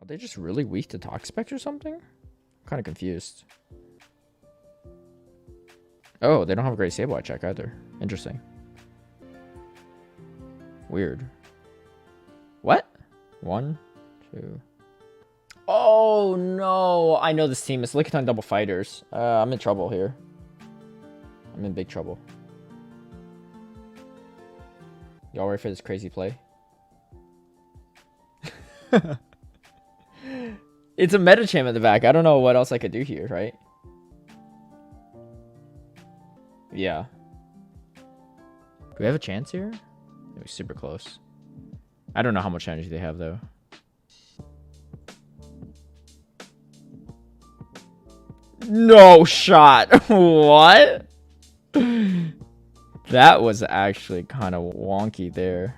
they just really weak to Toxapex or something? I'm kind of confused. Oh, they don't have a great Sableye check either. Interesting. Weird. What? 1, 2. Oh no! I know this team. It's Lickitung Double Fighters. I'm in trouble here. I'm in big trouble. Y'all ready for this crazy play? It's a Medicham in the back. I don't know what else I could do here, right? Yeah. Do we have a chance here? It was super close. I don't know how much energy they have, though. No shot. What? That was actually kind of wonky there.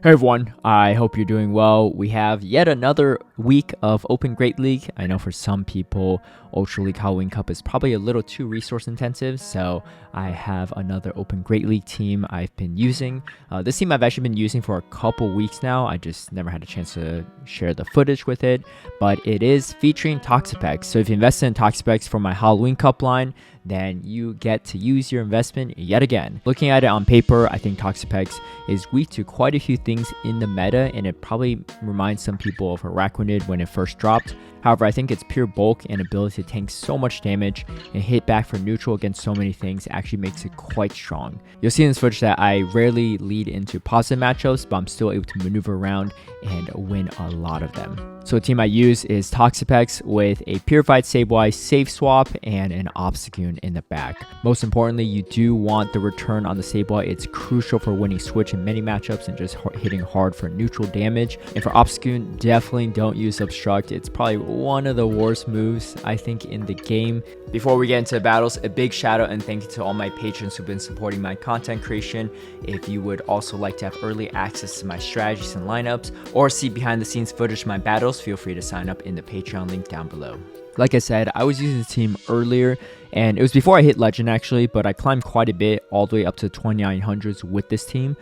Hey everyone, I hope you're doing well. We have yet another week of Open Great League. I know for some people, Ultra League Halloween Cup is probably a little too resource intensive, so I have another Open Great League team I've been using. This team I've actually been using for a couple weeks now. I just never had a chance to share the footage with it, but it is featuring Toxapex. So if you invested in Toxapex for my Halloween Cup line, then you get to use your investment yet again. Looking at it on paper, I think Toxapex is weak to quite a few things in the meta, and it probably reminds some people of Araquanid when it first dropped. However, I think its pure bulk and ability to tank so much damage and hit back for neutral against so many things actually makes it quite strong. You'll see in this footage that I rarely lead into positive matchups, but I'm still able to maneuver around and win a lot of them. So the team I use is Toxapex with a Purified Sableye Safe Swap and an Obstagoon in the back. Most importantly, you do want the return on the Sableye. It's crucial for winning Switch in many matchups and just hitting hard for neutral damage. And for Obstagoon, definitely don't use Obstruct. It's probably one of the worst moves, I think, in the game. Before we get into battles, a big shout out and thank you to all my patrons who've been supporting my content creation. If you would also like to have early access to my strategies and lineups, or see behind the scenes footage of my battles, feel free to sign up in the Patreon link down below. Like I said, I was using the team earlier, and it was before I hit Legend actually, but I climbed quite a bit, all the way up to 2900s with this team,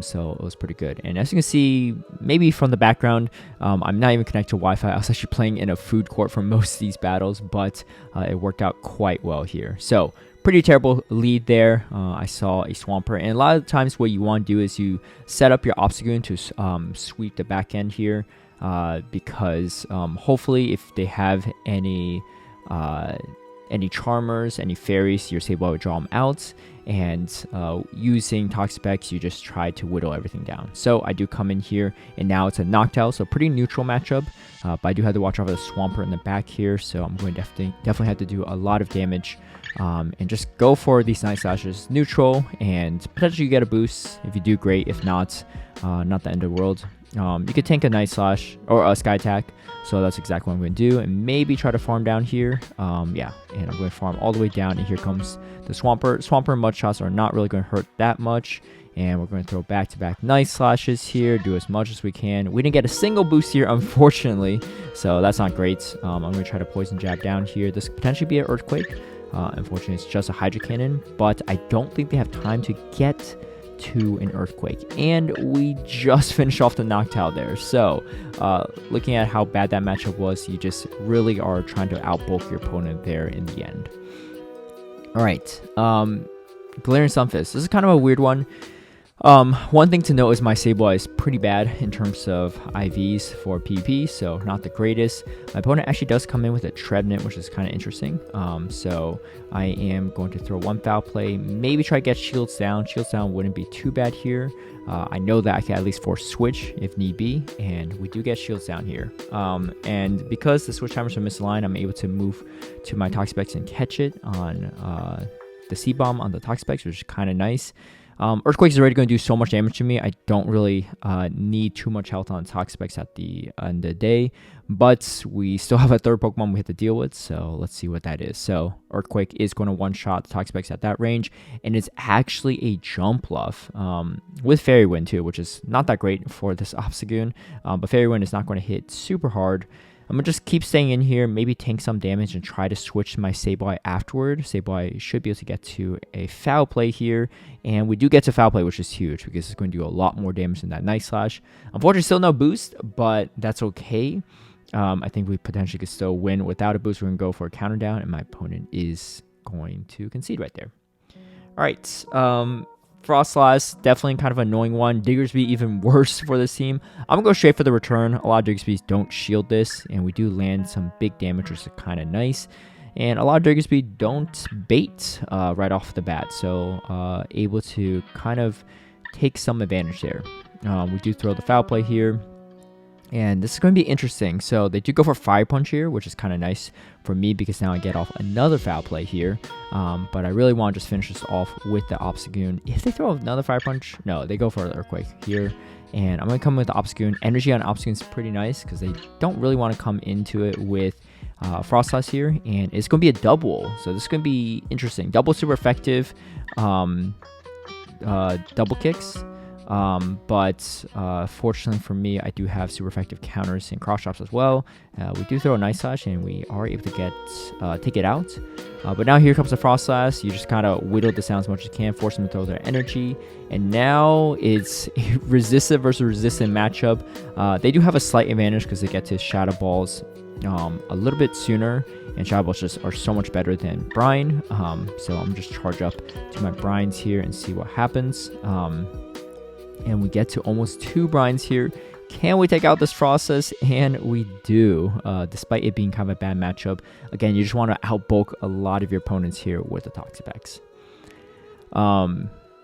so it was pretty good. And as you can see, maybe from the background, I'm not even connected to Wi-Fi. I was actually playing in a food court for most of these battles, but it worked out quite well here. So pretty terrible lead there. I saw a Swampert, and a lot of times what you want to do is you set up your Obstagoon to sweep the back end here, because hopefully if they have any Charmers, any Fairies, your Sableye would draw them out, and using Toxapex, you just try to whittle everything down. So I do come in here, and now it's a Ninetales, so pretty neutral matchup, but I do have to watch out for the Swampert in the back here, so I'm going to definitely have to do a lot of damage, and just go for these Night Slashes neutral, and potentially you get a boost. If you do, great. If not, not the end of the world. You could tank a Night Slash or a Sky Attack, so that's exactly what I'm going to do, and maybe try to farm down here. Yeah, and I'm going to farm all the way down, and here comes the Swampert. Swampert and Mudshots are not really going to hurt that much, and we're going to throw back-to-back Night Slashes here, do as much as we can. We didn't get a single boost here, unfortunately, so that's not great. I'm going to try to Poison Jab down here. This could potentially be an Earthquake. Unfortunately, it's just a Hydro Cannon, but I don't think they have time to get to an Earthquake, and we just finished off the Noctowl there. So looking at how bad that matchup was, you just really are trying to outbulk your opponent there in the end. All right, Galarian Stunfisk. This is kind of a weird one. One thing to note is my Sableye is pretty bad in terms of IVs for PvP, so not the greatest. My opponent actually does come in with a Trevenant, which is kind of interesting. So I am going to throw one Foul Play, maybe try to get Shields down. Shields down wouldn't be too bad here. I know that I can at least force Switch if need be, and we do get Shields down here. And because the Switch timers are misaligned, I'm able to move to my Toxapex and catch it on the C-Bomb on the Toxapex, which is kind of nice. Earthquake is already going to do so much damage to me. I don't really need too much health on Toxapex at the end of the day, but we still have a third Pokemon we have to deal with, so let's see what that is. So Earthquake is going to one-shot the Toxapex at that range, and it's actually a Jump Bluff with Fairy Wind too, which is not that great for this Obstagoon, but Fairy Wind is not going to hit super hard. I'm going to just keep staying in here, maybe tank some damage and try to switch my Sableye afterward. Sableye should be able to get to a foul play here, and we do get to foul play, which is huge because it's going to do a lot more damage than that Night Slash. Unfortunately, still no boost, but that's okay. I think we potentially could still win without a boost. We're going to go for a counter down, and my opponent is going to concede right there. All right, Froslass, definitely kind of annoying one. Diggersby, even worse for this team. I'm going to go straight for the return. A lot of Diggersbys don't shield this, and we do land some big damage, which is kind of nice. And a lot of Diggersby don't bait right off the bat, so able to kind of take some advantage there. We do throw the foul play here. And this is going to be interesting. So they do go for Fire Punch here, which is kind of nice for me because now I get off another foul play here. But I really want to just finish this off with the Obstagoon. If they throw another Fire Punch, no, they go for the Earthquake here. And I'm going to come with the Obstagoon. Energy on Obstagoon is pretty nice because they don't really want to come into it with Froslass here. And it's going to be a double. So this is going to be interesting. Double super effective double kicks. But fortunately for me, I do have super effective counters and cross chops as well. We do throw a Night Slash, and we are able to take it out. But now here comes the Froslass. You just kind of whittle this down as much as you can, force them to throw their energy. And now it's a resistant versus resistant matchup. They do have a slight advantage because they get to Shadow Balls a little bit sooner. And Shadow Balls just are so much better than Brine. So I'm just charge up to my Brines here and see what happens. And we get to almost 2 Brines here. Can we take out this Froslass? And we do, despite it being kind of a bad matchup. Again, you just want to outbulk a lot of your opponents here with the Toxapex.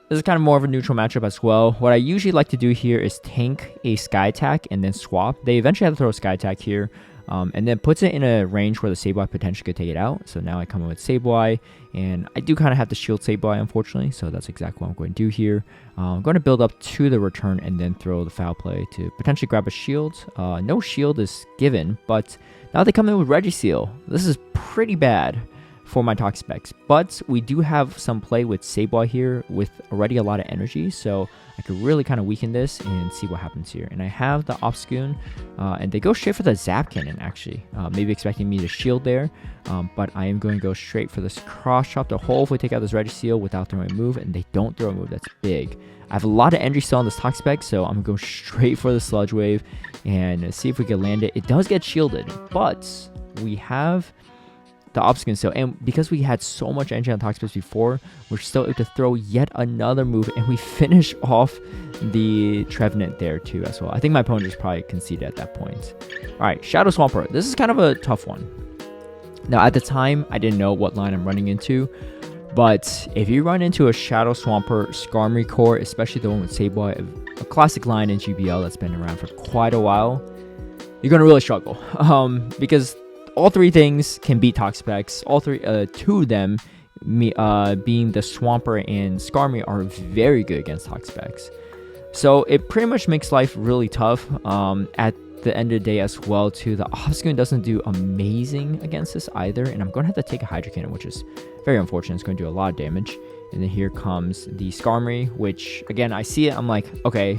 This is kind of more of a neutral matchup as well. What I usually like to do here is tank a Sky Attack and then swap. They eventually have to throw a Sky Attack here. And then puts it in a range where the Sableye potentially could take it out. So now I come in with Sableye, and I do kind of have to shield Sableye, unfortunately. So that's exactly what I'm going to do here. I'm going to build up to the return and then throw the foul play to potentially grab a shield. No shield is given, but now they come in with Regiseal. This is pretty bad for my Toxapex, but we do have some play with Sableye here with already a lot of energy, so I could really kind of weaken this and see what happens here. And I have the Obstagoon, and they go straight for the Zap Cannon, actually. Maybe expecting me to shield there, but I am going to go straight for this Cross Chop to hopefully take out this Regiseal without throwing a move, and they don't throw a move. That's big. I have a lot of energy still on this Toxapex, so I'm going to go straight for the Sludge Wave and see if we can land it. It does get shielded, but we have the Obstagoon still, and because we had so much energy on Toxapex before, we're still able to throw yet another move, and we finish off the Trevenant there too as well. I think my opponent just probably conceded at that point. All right, Shadow Swampert. This is kind of a tough one. Now at the time, I didn't know what line I'm running into, but if you run into a Shadow Swampert Skarmory core, especially the one with Sableye, a classic line in GBL that's been around for quite a while, you're gonna really struggle because all 3 things can beat Toxapex. All 2 of them, being the Swampert and Skarmory, are very good against Toxapex. So it pretty much makes life really tough at the end of the day as well, too. The Obstagoon doesn't do amazing against this either, and I'm going to have to take a Hydro Cannon, which is very unfortunate. It's going to do a lot of damage. And then here comes the Skarmory, which, again, I see it. I'm like, okay,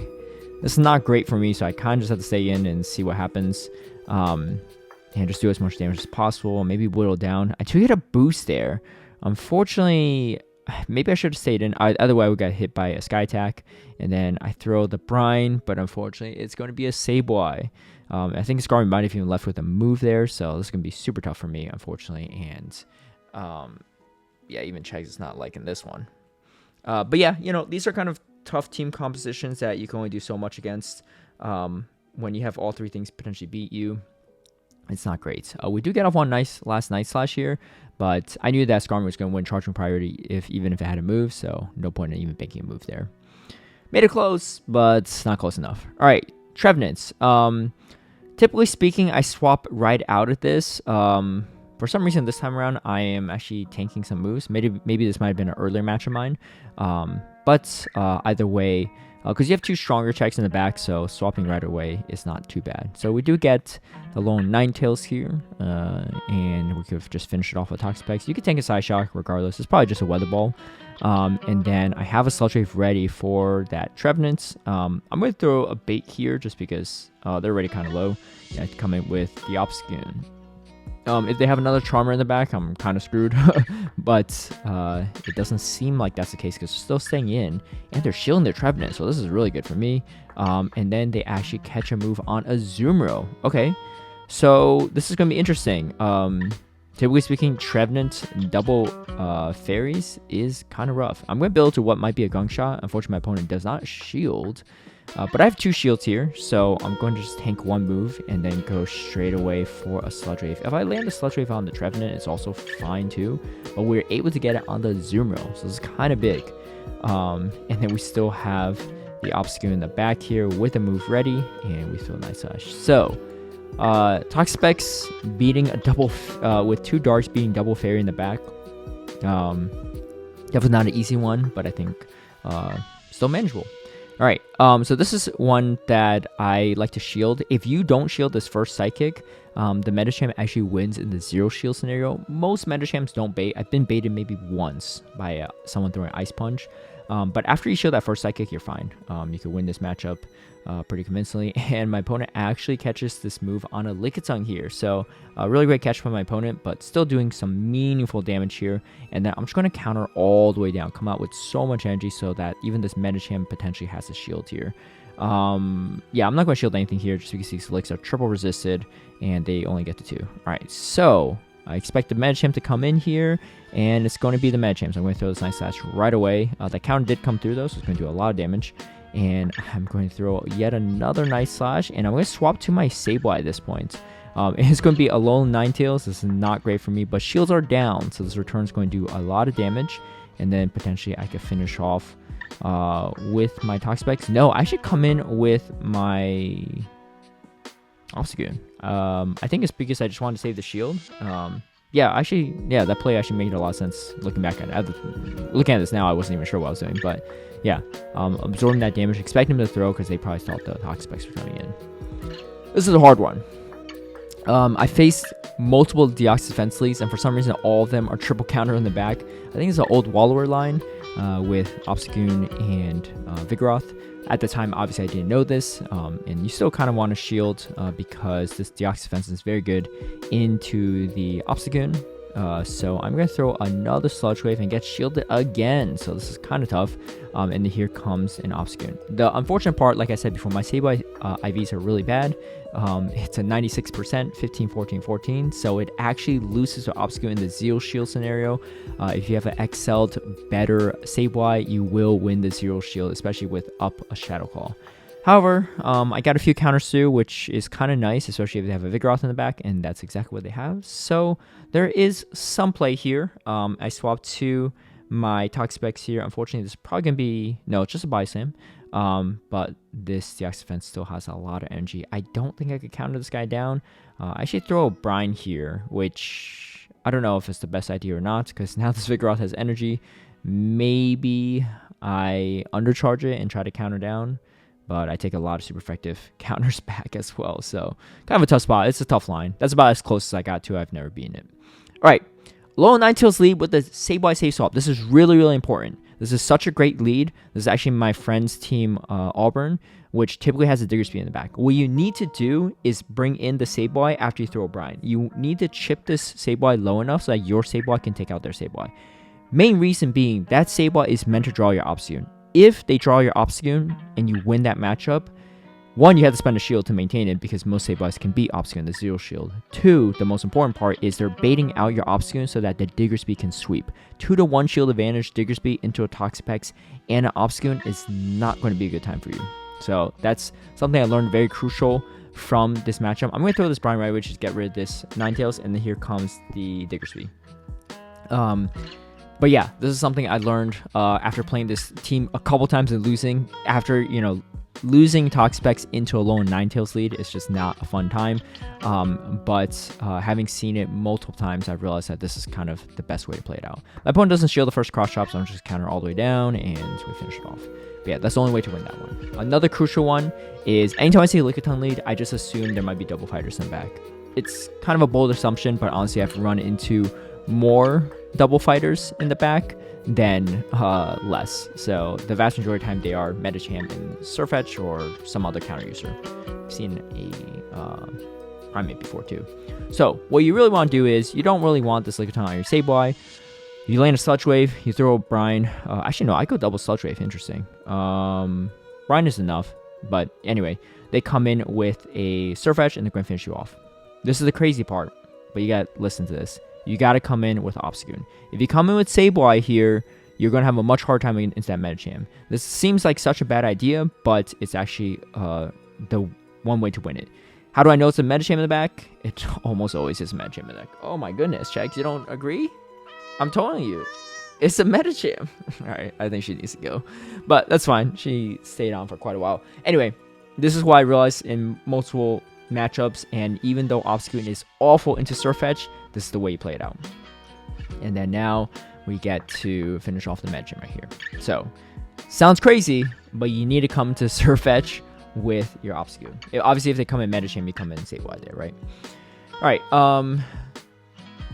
this is not great for me, so I kind of just have to stay in and see what happens. And just do as much damage as possible, maybe whittle down. I do get a boost there. Unfortunately, maybe I should have stayed in. Either way, we got hit by a Sky Attack. And then I throw the Brine, but unfortunately, it's going to be a Sableye. I think Skarmory might have even left with a move there, so this is going to be super tough for me, unfortunately. And, yeah, even Chegs is not liking this one. But yeah, you know, these are kind of tough team compositions that you can only do so much against when you have all 3 things potentially beat you. It's not great. We do get off one nice last Night Slash here, but I knew that Skarmory was going to win charging priority even if it had a move, so no point in even making a move there. Made it close, but not close enough. All right, Trevenants. Typically speaking, I swap right out of this. For some reason, this time around, I am actually tanking some moves. Maybe this might have been an earlier match of mine, but either way, because you have 2 stronger checks in the back, so swapping right away is not too bad. So we do get the Alolan Ninetales here, and we could just finish it off with Toxapex. You could take a Side Shock regardless. It's probably just a Weather Ball. And then I have a Sludge Wave ready for that Trevenant. I'm going to throw a bait here just because they're already kind of low. Yeah, I can come in with the Obstagoon. If they have another Charmer in the back, I'm kind of screwed. But it doesn't seem like that's the case because they're still staying in. And they're shielding their Trevenant, so this is really good for me. And then they actually catch a move on a Azumarill. Okay, so this is going to be interesting. Typically speaking, Trevenant double fairies is kind of rough. I'm going to build to what might be a Gunk Shot. Unfortunately, my opponent does not shield. But I have 2 shields here, so I'm going to just tank 1 move and then go straight away for a Sludge Wave. If I land a Sludge Wave on the Trevenant, it's also fine too. But we're able to get it on the Azumarill, so this is kind of big. And then we still have the Obstagoon in the back here with a move ready, and we throw a nice Slash. So, Toxapex beating a double, with 2 darts beating double fairy in the back. Definitely not an easy one, but I think still manageable. Alright, so this is one that I like to shield. If you don't shield this first Psychic, the Medicham actually wins in the 0 shield scenario. Most Medichams don't bait. I've been baited maybe once by someone throwing Ice Punch. But after you shield that first Psychic, you're fine. You can win this matchup pretty convincingly. And my opponent actually catches this move on a Lickitung here. So, a really great catch by my opponent, but still doing some meaningful damage here. And then I'm just going to counter all the way down. Come out with so much energy so that even this Medicham potentially has a shield here. Yeah, I'm not going to shield anything here just because these Licks are triple resisted. And they only get to 2. Alright, so I expect the Medicham to come in here. And it's going to be the Medicham. So I'm going to throw this nice Slash right away. That counter did come through though, so it's going to do a lot of damage. And I'm going to throw yet another nice Slash. And I'm going to swap to my Sableye at this point. It's going to be Alolan Ninetales. This is not great for me, but shields are down. So this return is going to do a lot of damage. And then potentially I could finish off with my Toxapex. No, I should come in with my Obstagoon. I think it's because I just wanted to save the shield. Yeah, that play actually made a lot of sense looking back at it. Looking at this now, I wasn't even sure what I was doing, but yeah, absorbing that damage, expecting them to throw because they probably thought the Toxapex were coming in. This is a hard one. I faced multiple Deoxys Defense leads, and for some reason, all of them are triple counter in the back. I think it's an old Wallower line with Obstagoon and Vigoroth. At the time, obviously, I didn't know this, and you still kind of want to shield because this Deoxys Defense is very good into the Obstagoon. So I'm going to throw another Sludge Wave and get shielded again. So this is kind of tough. And then here comes an Obstagoon. The unfortunate part, like I said before, my Sableye IVs are really bad. It's a 96%, 15, 14, 14. So it actually loses to Obstagoon in the Zero Shield scenario. If you have an excelled, better Sableye, you will win the Zero Shield, especially with up a Shadow Claw. However, I got a few counters through, which is kind of nice, especially if they have a Vigoroth in the back, and that's exactly what they have. So there is some play here. I swapped to my Toxapex here. Unfortunately, this is probably going to be... No, it's just a Body Slam. But this Deoxys Defense still has a lot of energy. I don't think I could counter this guy down. I should throw a Brine here, which I don't know if it's the best idea or not, because now this Vigoroth has energy. Maybe I undercharge it and try to counter down. But I take a lot of super effective counters back as well. So, kind of a tough spot. It's a tough line. That's about as close as I got to. I've never beaten it. Alright. Alolan Ninetales lead with the Sableye safe swap. This is really, really important. This is such a great lead. This is actually my friend's team, Auburn, which typically has a Diggersby in the back. What you need to do is bring in the Sableye after you throw a Brine. You need to chip this Sableye low enough so that your Sableye can take out their Sableye. Main reason being, that Sableye is meant to draw your Obstagoon. If they draw your Obstagoon and you win that matchup, 1, you have to spend a shield to maintain it because most Sableyes can beat Obstagoon, the 0 shield. 2, the most important part is they're baiting out your Obstagoon so that the Diggersby can sweep. 2-to-1 shield advantage, Diggersby into a Toxapex and an Obstagoon is not going to be a good time for you. So that's something I learned very crucial from this matchup. I'm going to throw this Brine right away, just get rid of this Ninetales, and then here comes the Diggersby. But yeah, this is something I learned after playing this team a couple times and losing. After, losing Toxapex into a Alolan Ninetales lead is just not a fun time. But having seen it multiple times, I've realized that this is kind of the best way to play it out. My opponent doesn't shield the first cross chop, so I'm just counter all the way down, and we finish it off. But yeah, that's the only way to win that one. Another crucial one is anytime I see a Lickitung lead, I just assume there might be double fighters in the back. It's kind of a bold assumption, but honestly, I've run into more double fighters in the back than less. So the vast majority of the time they are Medicham and Sirfetch or some other counter user. I've seen a Primate before too. So what you really want to do is you don't really want this Lickitung on your Sableye. You land a Sludge Wave, you throw a Brine. Actually, no, I go double Sludge Wave. Interesting. Brine is enough. But anyway, they come in with a Sirfetch and they're going to finish you off. This is the crazy part, but you got to listen to this. You got to come in with Obstagoon. If you come in with Sableye here, you're going to have a much harder time against that Medicham. This seems like such a bad idea, but it's actually the one way to win it. How do I know it's a Medicham in the back? It almost always is a Medicham in the back. Oh my goodness, Chex, you don't agree? I'm telling you, it's a Medicham. Alright, I think she needs to go. But that's fine. She stayed on for quite a while. Anyway, this is why I realized in multiple matchups, and even though Obstagoon is awful into Sirfetch, this is the way you play it out. And then now we get to finish off the Medicham right here. So, sounds crazy, but you need to come to Sirfetch with your Obstagoon. Obviously, if they come in Medicham, you come in Sableye there, right?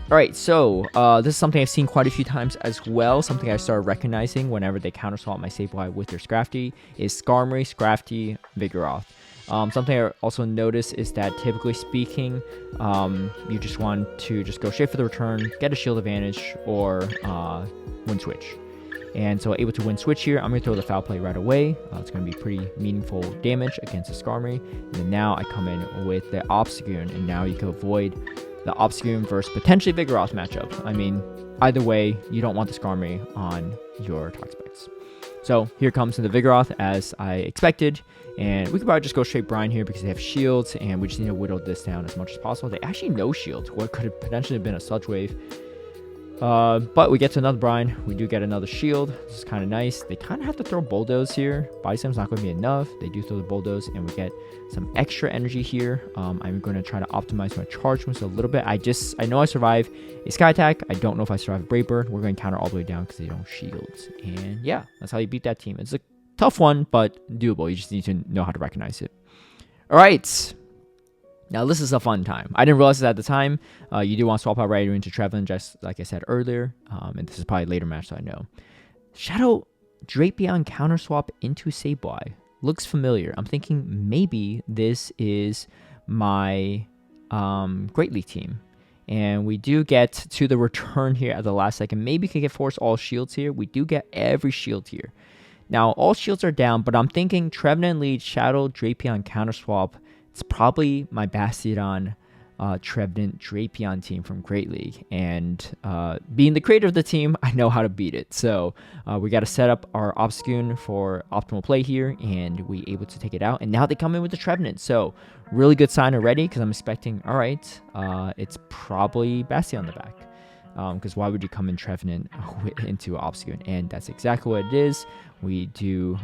Alright, so this is something I've seen quite a few times as well. Something I started recognizing whenever they counter swap my Sableye with their Scrafty is Skarmory, Scrafty, Vigoroth. Something I also notice is that typically speaking, you just want to just go straight for the return, get a shield advantage, or win switch. And so able to win switch here, I'm going to throw the Foul Play right away. It's going to be pretty meaningful damage against the Skarmory. And then now I come in with the Obstagoon, and now you can avoid the Obstagoon versus potentially Vigoroth matchup. I mean, either way, you don't want the Skarmory on your Toxapex. So here comes the Vigoroth as I expected. And we could probably just go straight Brine here because they have shields, and we just need to whittle this down as much as possible. They actually no shield. What could have potentially been a Sludge Wave. But we get to another Brine. We do get another shield. This is kind of nice. They kind of have to throw Bulldoze here. Body Slam's not going to be enough. They do throw the Bulldoze, and we get some extra energy here. I'm going to try to optimize my charge moves a little bit. I know I survive a Sky Attack. I don't know if I survive a Brave Bird. We're going to counter all the way down because they don't shields. And yeah, that's how you beat that team. It's a tough one, but doable. You just need to know how to recognize it. All right. Now, this is a fun time. I didn't realize this at the time. You do want to swap out right into Trevenant, just like I said earlier. And this is probably a later match, so I know. Shadow Drapion counter swap into Sableye. Looks familiar. I'm thinking maybe this is my Great League team. And we do get to the return here at the last second. Maybe we can get force all shields here. We do get every shield here. Now, all shields are down, but I'm thinking Trevenant lead, Shadow Drapion counter swap. It's probably my Bastiodon, Trevenant, Drapion team from Great League. And being the creator of the team, I know how to beat it. So we got to set up our Obstagoon for optimal play here, and we able to take it out. And now they come in with the Trevenant. So really good sign already, because I'm expecting, all right, it's probably Bastiodon on the back. Because why would you come in Trevenant into Obstagoon? And that's exactly what it is. We do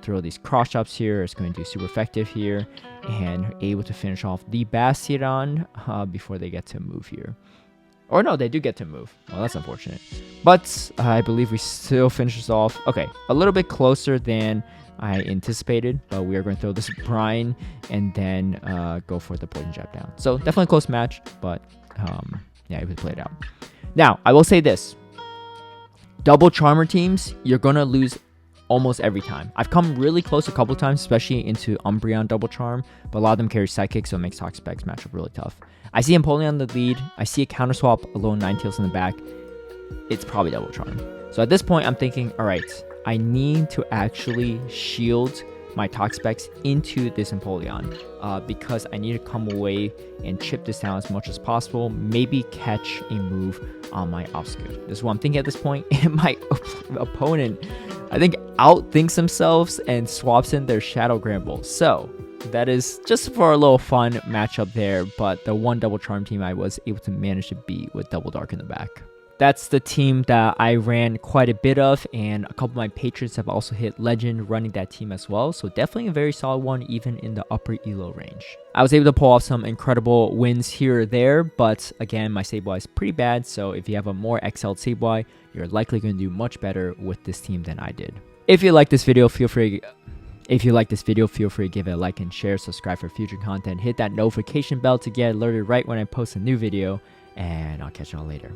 throw these cross chops here. It's going to do super effective here. And able to finish off the Bastiodon before they get to move here. Or no, they do get to move. Well, that's unfortunate. But I believe we still finish this off. Okay, a little bit closer than I anticipated. But we are going to throw this Brine and then go for the Poison Jab down. So definitely a close match. But yeah, we played it out. Now, I will say this. Double Charmer teams, you're going to lose almost every time. I've come really close a couple times, especially into Umbreon Double Charm, but a lot of them carry Psychic, so it makes Toxapex matchup really tough. I see Empoleon on the lead. I see a counter swap, Alolan Ninetales in the back. It's probably Double Charm. So at this point, I'm thinking, all right, I need to actually shield my Toxapex into this Empoleon because I need to come away and chip this down as much as possible. Maybe catch a move on my Obstagoon. This is what I'm thinking at this point. And my opponent, I think, outthinks themselves and swaps in their Shadow Gramble. So that is just for a little fun matchup there. But the one Double Charm team I was able to manage to beat with Double Dark in the back. that's the team that I ran quite a bit of, and a couple of my patrons have also hit legend running that team as well, so definitely a very solid one even in the upper elo range. I was able to pull off some incredible wins here or there, but again, my Sableye is pretty bad, so if you have a more excelled Sableye, you're likely going to do much better with this team than I did. If you like this video, feel free to give it a like and share, subscribe for future content, hit that notification bell to get alerted right when I post a new video, and I'll catch y'all later.